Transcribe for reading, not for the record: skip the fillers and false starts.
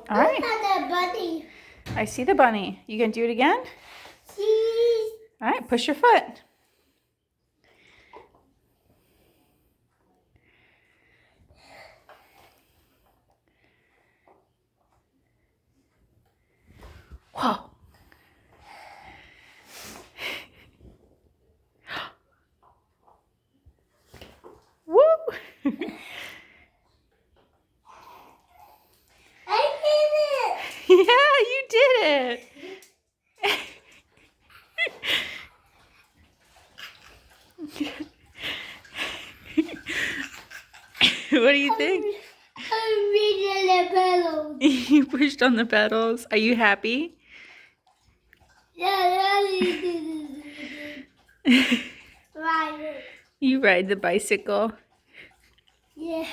All right. The bunny. I see the bunny. You gonna do it again? Cheese. All right, push your foot. Whoa. Woo! I did it. Yeah, you did it. What do you think? I'm reading the pedals. You pushed on the pedals. Are you happy? Yeah, right. You ride the bicycle. Yeah.